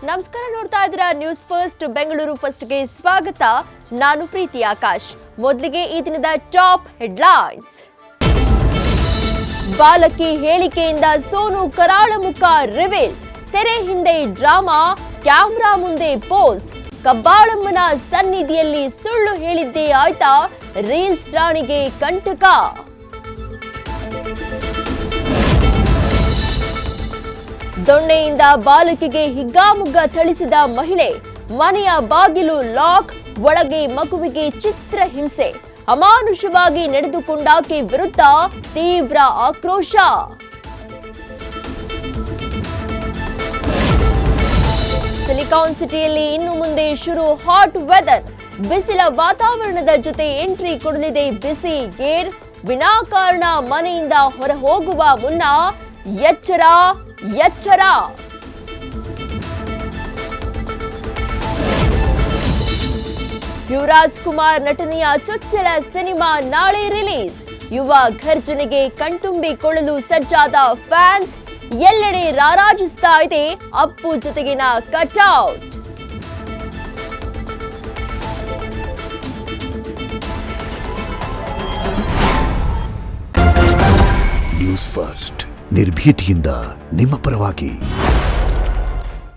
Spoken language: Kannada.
ನಮಸ್ಕಾರ, ನೋಡ್ತಾ ಇದ್ದೀರಾ ನ್ಯೂಸ್ ಫಸ್ಟ್ ಬೆಂಗಳೂರು ಫಸ್ಟ್ಗೆ ಸ್ವಾಗತ. ನಾನು ಪ್ರೀತಿ ಆಕಾಶ್. ಮೊದಲಿಗೆ ಈ ದಿನದ ಟಾಪ್ ಹೆಡ್ಲೈನ್ಸ್. ಬಾಲಕಿ ಹೇಳಿಕೆಯಿಂದ ಸೋನು ಕರಾಳಮುಖ ರಿವೀಲ್. ತೆರೆ ಹಿಂದೆ ಡ್ರಾಮಾ, ಕ್ಯಾಮೆರಾ ಮುಂದೆ ಪೋಸ್. ಕಬ್ಬಾಳಮ್ಮನ ಸನ್ನಿಧಿಯಲ್ಲಿ ಸುಳ್ಳು ಹೇಳಿದ್ದೇ ಆಯ್ತಾ ರೀಲ್ಸ್ ರಾಣಿಗೆ ಕಂಟಕ. ದೊಣ್ಣೆಯಿಂದ ಬಾಲಕಿಗೆ ಹಿಗ್ಗಾಮುಗ್ಗ ಥಳಿಸಿದ ಮಹಿಳೆ. ಮನೆಯ ಬಾಗಿಲು ಲಾಕ್, ಒಳಗೆ ಮಗುವಿಗೆ ಚಿತ್ರ ಹಿಂಸೆ. ಅಮಾನುಷವಾಗಿ ನಡೆದುಕೊಂಡಾಕೆ ವಿರುದ್ಧ ತೀವ್ರ ಆಕ್ರೋಶ. ಸಿಲಿಕಾನ್ ಸಿಟಿಯಲ್ಲಿ ಇನ್ನು ಮುಂದೆ ಶುರು ಹಾಟ್ ವೆದರ್. ಬಿಸಿಲ ವಾತಾವರಣದ ಜೊತೆ ಎಂಟ್ರಿ ಕೊಡಲಿದೆ ಬಿಸಿ ಏರ್. ವಿನಾಕಾರಣ ಮನೆಯಿಂದ ಹೊರ ಹೋಗುವ ಮುನ್ನ ಎಚ್ಚರ ಎಚ್ಚರ. ಯುವರಾಜ್ ಕುಮಾರ್ ನಟನೆಯ ಚೊಚ್ಚಲ ಸಿನಿಮಾ ನಾಳೆ ರಿಲೀಸ್. ಯುವ ಘರ್ಜನೆಗೆ ಕಣ್ತುಂಬಿಕೊಳ್ಳಲು ಸಜ್ಜಾದ ಫ್ಯಾನ್ಸ್. ಎಲ್ಲೆಡೆ ರಾರಾಜಿಸ್ತಾ ಇದೆ ಅಪ್ಪು ಜೊತೆಗಿನ ಕಟ್ಔಟ್. ನ್ಯೂಸ್ ಫಸ್ಟ್ ನಿರ್ಭೀತಿಯಿಂದ ನಿಮ್ಮ ಪರವಾಗಿ.